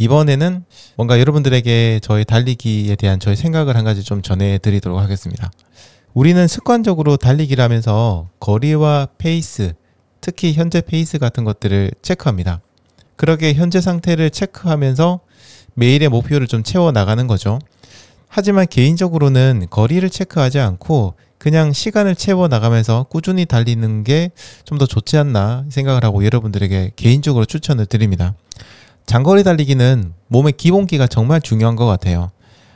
이번에는 뭔가 여러분들에게 저희 달리기에 대한 저희 생각을 한 가지 좀 전해드리도록 하겠습니다. 우리는 습관적으로 달리기를 하면서 거리와 페이스, 특히 현재 페이스 같은 것들을 체크합니다. 그러게 현재 상태를 체크하면서 매일의 목표를 좀 채워나가는 거죠. 하지만 개인적으로는 거리를 체크하지 않고 그냥 시간을 채워나가면서 꾸준히 달리는 게 좀 더 좋지 않나 생각을 하고 여러분들에게 개인적으로 추천을 드립니다. 장거리 달리기는 몸의 기본기가 정말 중요한 것 같아요.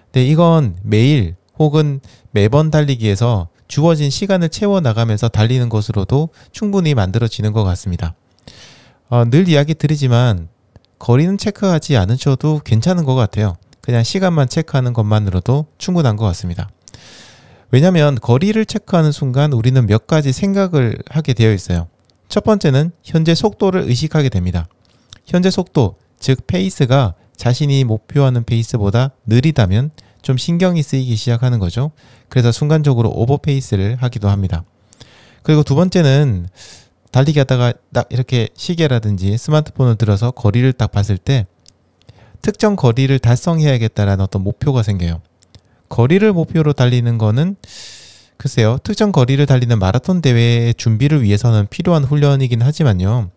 근데 이건 매일 혹은 매번 달리기에서 주어진 시간을 채워나가면서 달리는 것으로도 충분히 만들어지는 것 같습니다. 늘 이야기 드리지만 거리는 체크하지 않으셔도 괜찮은 것 같아요. 그냥 시간만 체크하는 것만으로도 충분한 것 같습니다. 왜냐하면 거리를 체크하는 순간 우리는 몇 가지 생각을 하게 되어 있어요. 첫 번째는 현재 속도를 의식하게 됩니다. 현재 속도, 즉 페이스가 자신이 목표하는 페이스보다 느리다면 좀 신경이 쓰이기 시작하는 거죠. 그래서 순간적으로 오버페이스를 하기도 합니다. 그리고 두 번째는 달리기 하다가 딱 이렇게 시계라든지 스마트폰을 들어서 거리를 딱 봤을 때 특정 거리를 달성해야겠다라는 어떤 목표가 생겨요. 거리를 목표로 달리는 거는 글쎄요, 특정 거리를 달리는 마라톤 대회의 준비를 위해서는 필요한 훈련이긴 하지만요.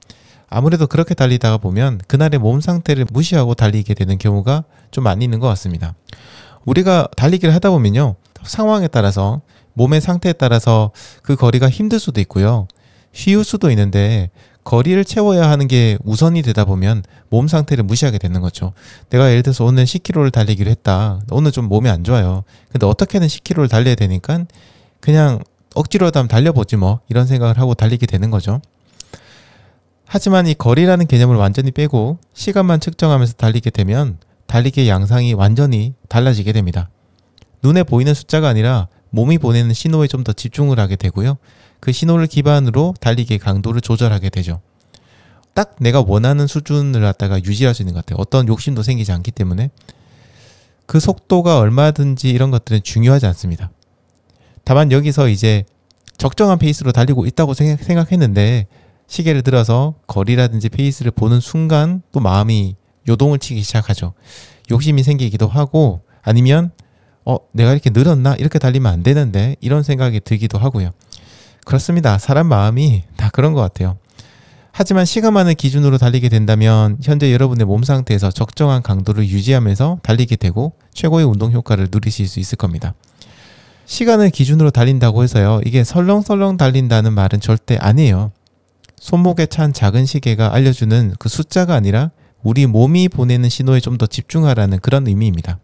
아무래도 그렇게 달리다가 보면 그날의 몸 상태를 무시하고 달리게 되는 경우가 좀 많이 있는 것 같습니다. 우리가 달리기를 하다 보면요, 상황에 따라서 몸의 상태에 따라서 그 거리가 힘들 수도 있고요, 쉬울 수도 있는데 거리를 채워야 하는 게 우선이 되다 보면 몸 상태를 무시하게 되는 거죠. 내가 예를 들어서 오늘 10km를 달리기로 했다. 오늘 좀 몸이 안 좋아요. 근데 어떻게든 10km를 달려야 되니까 그냥 억지로라도 한번 달려보지 뭐, 이런 생각을 하고 달리게 되는 거죠. 하지만 이 거리라는 개념을 완전히 빼고 시간만 측정하면서 달리게 되면 달리기의 양상이 완전히 달라지게 됩니다. 눈에 보이는 숫자가 아니라 몸이 보내는 신호에 좀 더 집중을 하게 되고요. 그 신호를 기반으로 달리기의 강도를 조절하게 되죠. 딱 내가 원하는 수준을 갖다가 유지할 수 있는 것 같아요. 어떤 욕심도 생기지 않기 때문에 그 속도가 얼마든지 이런 것들은 중요하지 않습니다. 다만 여기서 이제 적정한 페이스로 달리고 있다고 생각했는데 시계를 들어서 거리라든지 페이스를 보는 순간 또 마음이 요동을 치기 시작하죠. 욕심이 생기기도 하고 아니면 내가 이렇게 늘었나? 이렇게 달리면 안 되는데, 이런 생각이 들기도 하고요. 그렇습니다. 사람 마음이 다 그런 것 같아요. 하지만 시간만을 기준으로 달리게 된다면 현재 여러분의 몸 상태에서 적정한 강도를 유지하면서 달리게 되고 최고의 운동 효과를 누리실 수 있을 겁니다. 시간을 기준으로 달린다고 해서요, 이게 설렁설렁 달린다는 말은 절대 아니에요. 손목에 찬 작은 시계가 알려주는 그 숫자가 아니라 우리 몸이 보내는 신호에 좀 더 집중하라는 그런 의미입니다.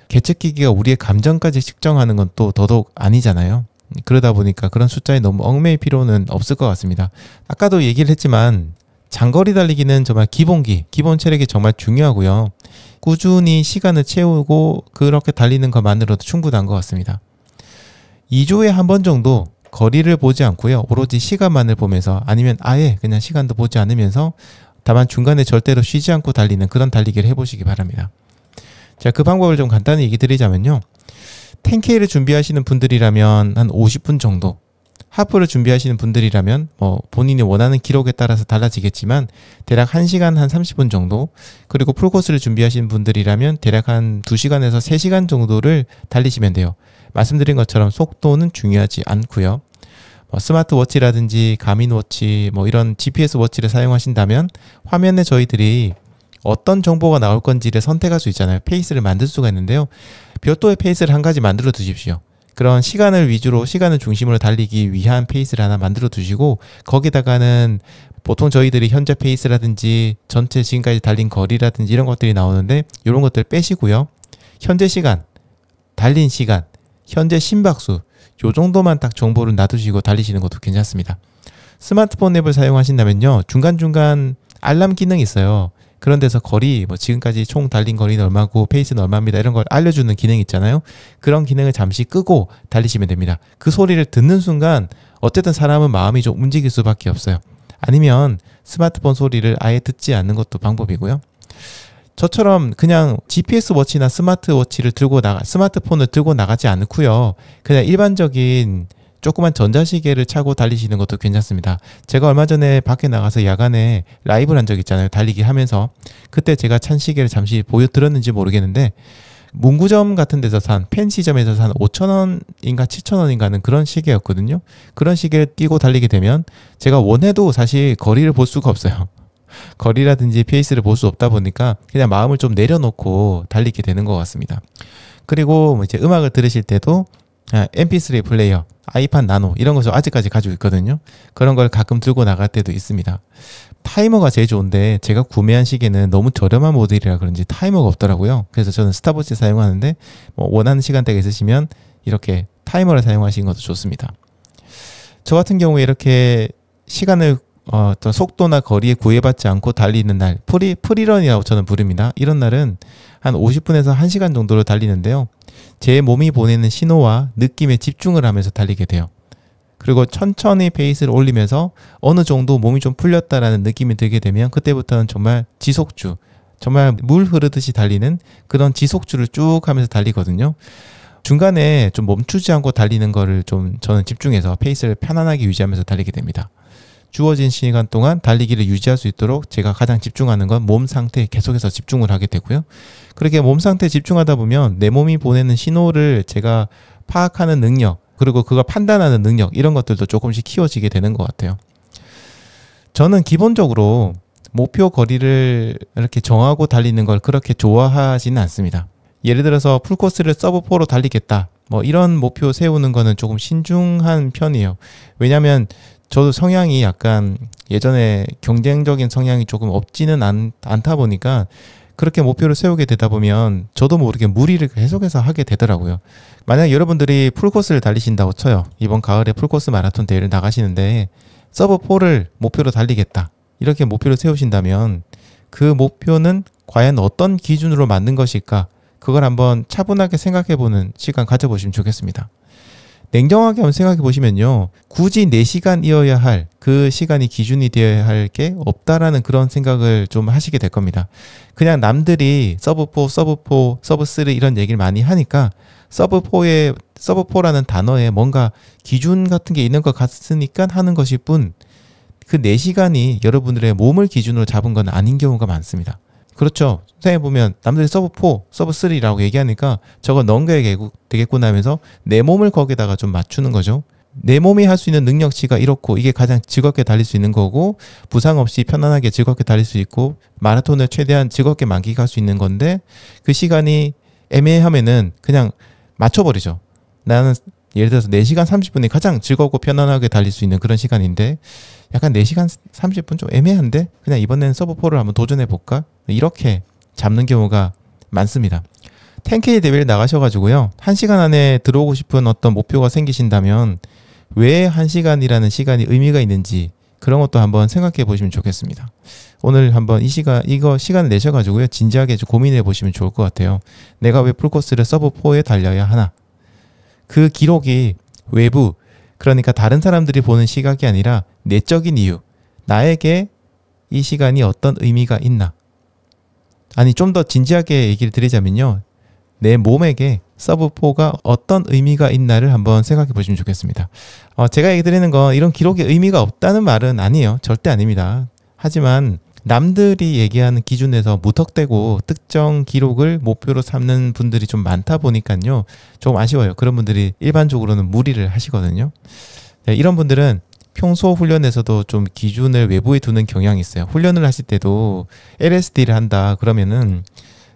계측기기가 우리의 감정까지 측정하는 건 또 더더욱 아니잖아요. 그러다 보니까 그런 숫자에 너무 얽매일 필요는 없을 것 같습니다. 아까도 얘기를 했지만 장거리 달리기는 정말 기본기, 기본 체력이 정말 중요하고요. 꾸준히 시간을 채우고 그렇게 달리는 것만으로도 충분한 것 같습니다. 2주에 한 번 정도 거리를 보지 않고요, 오로지 시간만을 보면서, 아니면 아예 그냥 시간도 보지 않으면서 다만 중간에 절대로 쉬지 않고 달리는 그런 달리기를 해보시기 바랍니다. 자, 그 방법을 좀 간단히 얘기 드리자면요, 10K를 준비하시는 분들이라면 한 50분 정도, 하프를 준비하시는 분들이라면 본인이 원하는 기록에 따라서 달라지겠지만 대략 1시간 한 30분 정도, 그리고 풀코스를 준비하시는 분들이라면 대략 한 2시간에서 3시간 정도를 달리시면 돼요. 말씀드린 것처럼 속도는 중요하지 않고요. 스마트워치라든지 가민워치, 이런 GPS 워치를 사용하신다면 화면에 저희들이 어떤 정보가 나올 건지를 선택할 수 있잖아요. 페이스를 만들 수가 있는데요. 별도의 페이스를 한 가지 만들어 두십시오. 그런 시간을 위주로, 시간을 중심으로 달리기 위한 페이스를 하나 만들어 두시고, 거기다가는 보통 저희들이 현재 페이스라든지 전체 지금까지 달린 거리라든지 이런 것들이 나오는데, 이런 것들 빼시고요, 현재 시간, 달린 시간, 현재 심박수, 요 정도만 딱 정보를 놔두시고 달리시는 것도 괜찮습니다. 스마트폰 앱을 사용하신다면요, 중간중간 알람 기능이 있어요. 그런 데서 거리, 지금까지 총 달린 거리는 얼마고 페이스는 얼마입니다, 이런 걸 알려주는 기능이 있잖아요. 그런 기능을 잠시 끄고 달리시면 됩니다. 그 소리를 듣는 순간 어쨌든 사람은 마음이 좀 움직일 수밖에 없어요. 아니면 스마트폰 소리를 아예 듣지 않는 것도 방법이고요. 저처럼 그냥 GPS 워치나 스마트폰을 들고 나가지 않고요, 그냥 일반적인 조그만 전자시계를 차고 달리시는 것도 괜찮습니다. 제가 얼마 전에 밖에 나가서 야간에 라이브를 한 적 있잖아요. 달리기 하면서. 그때 제가 찬 시계를 잠시 보여드렸는지 모르겠는데 문구점 같은 데서 산, 펜시점에서 산 5,000원인가 7,000원인가는 그런 시계였거든요. 그런 시계를 끼고 달리게 되면 제가 원해도 사실 거리를 볼 수가 없어요. 거리라든지 페이스를 볼 수 없다 보니까 그냥 마음을 좀 내려놓고 달리게 되는 것 같습니다. 그리고 이제 음악을 들으실 때도 MP3 플레이어, 아이팟 나노 이런 것을 아직까지 가지고 있거든요. 그런 걸 가끔 들고 나갈 때도 있습니다. 타이머가 제일 좋은데 제가 구매한 시계는 너무 저렴한 모델이라 그런지 타이머가 없더라고요. 그래서 저는 스탑워치 사용하는데 원하는 시간대가 있으시면 이렇게 타이머를 사용하시는 것도 좋습니다. 저 같은 경우에 이렇게 시간을 어떤 속도나 거리에 구애받지 않고 달리는 날, 프리런이라고 저는 부릅니다. 이런 날은 한 50분에서 1시간 정도로 달리는데요. 제 몸이 보내는 신호와 느낌에 집중을 하면서 달리게 돼요. 그리고 천천히 페이스를 올리면서 어느 정도 몸이 좀 풀렸다라는 느낌이 들게 되면 그때부터는 정말 지속주, 정말 물 흐르듯이 달리는 그런 지속주를 쭉 하면서 달리거든요. 중간에 좀 멈추지 않고 달리는 거를 좀 저는 집중해서 페이스를 편안하게 유지하면서 달리게 됩니다. 주어진 시간 동안 달리기를 유지할 수 있도록 제가 가장 집중하는 건 몸 상태에 계속해서 집중을 하게 되고요. 그렇게 몸 상태에 집중하다 보면 내 몸이 보내는 신호를 제가 파악하는 능력, 그리고 그걸 판단하는 능력, 이런 것들도 조금씩 키워지게 되는 것 같아요. 저는 기본적으로 목표 거리를 이렇게 정하고 달리는 걸 그렇게 좋아하지는 않습니다. 예를 들어서 풀코스를 서브4로 달리겠다, 이런 목표 세우는 거는 조금 신중한 편이에요. 왜냐하면 저도 성향이 약간 예전에 경쟁적인 성향이 조금 없지는 않다 보니까 그렇게 목표를 세우게 되다 보면 저도 모르게 무리를 계속해서 하게 되더라고요. 만약 여러분들이 풀코스를 달리신다고 쳐요. 이번 가을에 풀코스 마라톤 대회를 나가시는데 서브4를 목표로 달리겠다, 이렇게 목표를 세우신다면 그 목표는 과연 어떤 기준으로 만든 것일까, 그걸 한번 차분하게 생각해보는 시간 가져보시면 좋겠습니다. 냉정하게 한번 생각해 보시면요, 굳이 4시간이어야 할 그 시간이 기준이 되어야 할 게 없다라는 그런 생각을 좀 하시게 될 겁니다. 그냥 남들이 서브4, 서브3 이런 얘기를 많이 하니까 서브4라는 단어에 뭔가 기준 같은 게 있는 것 같으니까 하는 것일 뿐, 그 4시간이 여러분들의 몸을 기준으로 잡은 건 아닌 경우가 많습니다. 그렇죠. 생각해보면 남들이 서브4, 서브3라고 얘기하니까 저거 넘겨야 되겠구나 하면서 내 몸을 거기다가 좀 맞추는 거죠. 내 몸이 할 수 있는 능력치가 이렇고 이게 가장 즐겁게 달릴 수 있는 거고, 부상 없이 편안하게 즐겁게 달릴 수 있고, 마라톤을 최대한 즐겁게 만끽할 수 있는 건데 그 시간이 애매하면은 그냥 맞춰버리죠. 나는 예를 들어서 4시간 30분이 가장 즐겁고 편안하게 달릴 수 있는 그런 시간인데 약간 4시간 30분 좀 애매한데 그냥 이번에는 서브4를 한번 도전해볼까? 이렇게 잡는 경우가 많습니다. 10K 대회를 나가셔가지고요, 1시간 안에 들어오고 싶은 어떤 목표가 생기신다면 왜 1시간이라는 시간이 의미가 있는지 그런 것도 한번 생각해 보시면 좋겠습니다. 오늘 한번 이거 시간을 내셔가지고요, 진지하게 좀 고민해 보시면 좋을 것 같아요. 내가 왜 풀코스를 서브4에 달려야 하나? 그 기록이 외부, 그러니까 다른 사람들이 보는 시각이 아니라 내적인 이유, 나에게 이 시간이 어떤 의미가 있나? 아니, 좀 더 진지하게 얘기를 드리자면요, 내 몸에게 서브4가 어떤 의미가 있나를 한번 생각해 보시면 좋겠습니다. 제가 얘기 드리는 건 이런 기록에 의미가 없다는 말은 아니에요. 절대 아닙니다. 하지만 남들이 얘기하는 기준에서 무턱대고 특정 기록을 목표로 삼는 분들이 좀 많다 보니까요, 조금 아쉬워요. 그런 분들이 일반적으로는 무리를 하시거든요. 네, 이런 분들은 평소 훈련에서도 좀 기준을 외부에 두는 경향이 있어요. 훈련을 하실 때도 LSD를 한다 그러면은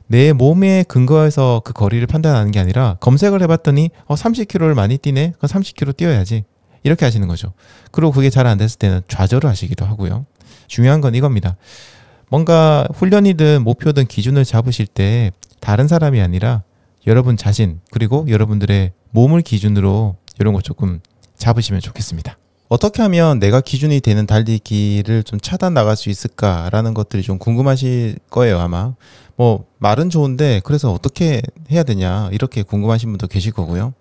내 몸에 근거해서 그 거리를 판단하는 게 아니라 검색을 해봤더니 30km를 많이 뛰네? 그럼 30km 뛰어야지. 이렇게 하시는 거죠. 그리고 그게 잘 안 됐을 때는 좌절을 하시기도 하고요. 중요한 건 이겁니다. 뭔가 훈련이든 목표든 기준을 잡으실 때 다른 사람이 아니라 여러분 자신, 그리고 여러분들의 몸을 기준으로 이런 거 조금 잡으시면 좋겠습니다. 어떻게 하면 내가 기준이 되는 달리기를 좀 차단 나갈 수 있을까라는 것들이 좀 궁금하실 거예요, 아마. 말은 좋은데 그래서 어떻게 해야 되냐, 이렇게 궁금하신 분도 계실 거고요.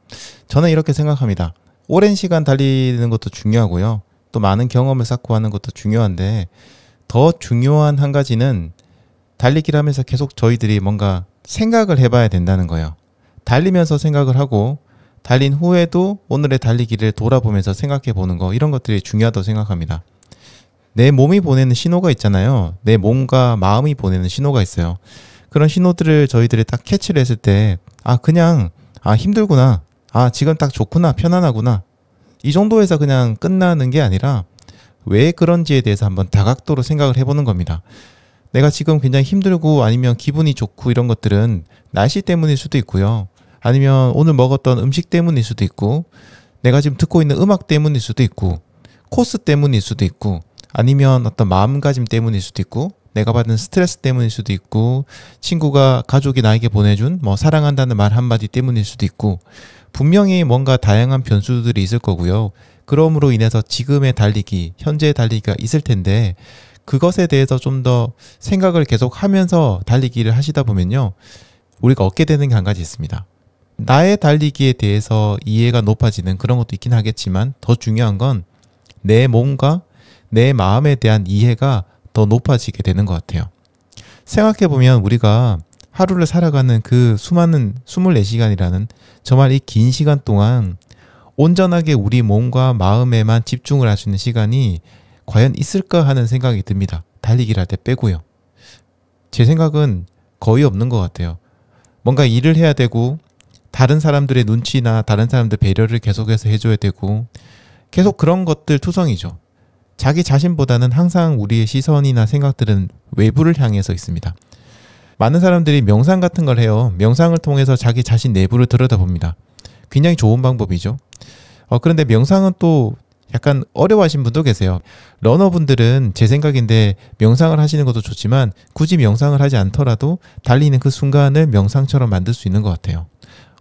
저는 이렇게 생각합니다. 오랜 시간 달리는 것도 중요하고요, 또 많은 경험을 쌓고 하는 것도 중요한데 더 중요한 한 가지는 달리기를 하면서 계속 저희들이 뭔가 생각을 해봐야 된다는 거예요. 달리면서 생각을 하고 달린 후에도 오늘의 달리기를 돌아보면서 생각해 보는 거, 이런 것들이 중요하다고 생각합니다. 내 몸이 보내는 신호가 있잖아요. 내 몸과 마음이 보내는 신호가 있어요. 그런 신호들을 저희들이 딱 캐치를 했을 때, 그냥 힘들구나, 지금 딱 좋구나, 편안하구나, 이 정도에서 그냥 끝나는 게 아니라 왜 그런지에 대해서 한번 다각도로 생각을 해보는 겁니다. 내가 지금 굉장히 힘들고 아니면 기분이 좋고 이런 것들은 날씨 때문일 수도 있고요. 아니면 오늘 먹었던 음식 때문일 수도 있고, 내가 지금 듣고 있는 음악 때문일 수도 있고, 코스 때문일 수도 있고, 아니면 어떤 마음가짐 때문일 수도 있고, 내가 받은 스트레스 때문일 수도 있고, 친구가, 가족이 나에게 보내준 사랑한다는 말 한마디 때문일 수도 있고, 분명히 뭔가 다양한 변수들이 있을 거고요. 그럼으로 인해서 지금의 달리기, 현재의 달리기가 있을 텐데, 그것에 대해서 좀 더 생각을 계속 하면서 달리기를 하시다 보면요, 우리가 얻게 되는 게 한 가지 있습니다. 나의 달리기에 대해서 이해가 높아지는 그런 것도 있긴 하겠지만, 더 중요한 건 내 몸과 내 마음에 대한 이해가 더 높아지게 되는 것 같아요. 생각해보면 우리가 하루를 살아가는 그 수많은 24시간이라는 정말 이 긴 시간 동안 온전하게 우리 몸과 마음에만 집중을 할 수 있는 시간이 과연 있을까 하는 생각이 듭니다. 달리기를 할 때 빼고요. 제 생각은 거의 없는 것 같아요. 뭔가 일을 해야 되고, 다른 사람들의 눈치나 다른 사람들 배려를 계속해서 해줘야 되고, 계속 그런 것들 투성이죠. 자기 자신보다는 항상 우리의 시선이나 생각들은 외부를 향해서 있습니다. 많은 사람들이 명상 같은 걸 해요. 명상을 통해서 자기 자신 내부를 들여다봅니다. 굉장히 좋은 방법이죠. 그런데 명상은 또 약간 어려워하시는 분도 계세요. 러너분들은 제 생각인데 명상을 하시는 것도 좋지만, 굳이 명상을 하지 않더라도 달리는 그 순간을 명상처럼 만들 수 있는 것 같아요.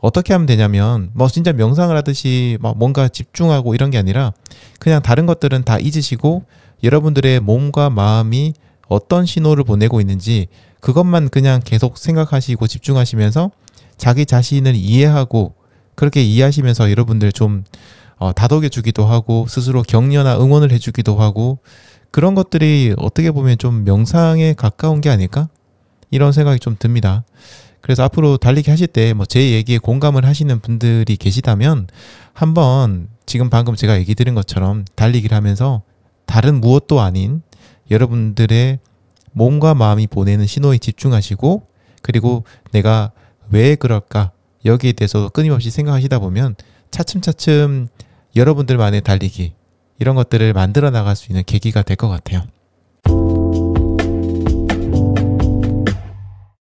어떻게 하면 되냐면, 진짜 명상을 하듯이 뭔가 집중하고 이런 게 아니라, 그냥 다른 것들은 다 잊으시고 여러분들의 몸과 마음이 어떤 신호를 보내고 있는지 그것만 그냥 계속 생각하시고 집중하시면서 자기 자신을 이해하고, 그렇게 이해하시면서 여러분들 좀 다독여 주기도 하고, 스스로 격려나 응원을 해주기도 하고, 그런 것들이 어떻게 보면 좀 명상에 가까운 게 아닐까? 이런 생각이 좀 듭니다. 그래서 앞으로 달리기 하실 때 제 얘기에 공감을 하시는 분들이 계시다면, 한번 지금 방금 제가 얘기 드린 것처럼 달리기를 하면서 다른 무엇도 아닌 여러분들의 몸과 마음이 보내는 신호에 집중하시고, 그리고 내가 왜 그럴까, 여기에 대해서 끊임없이 생각하시다 보면 차츰차츰 여러분들만의 달리기, 이런 것들을 만들어 나갈 수 있는 계기가 될 것 같아요.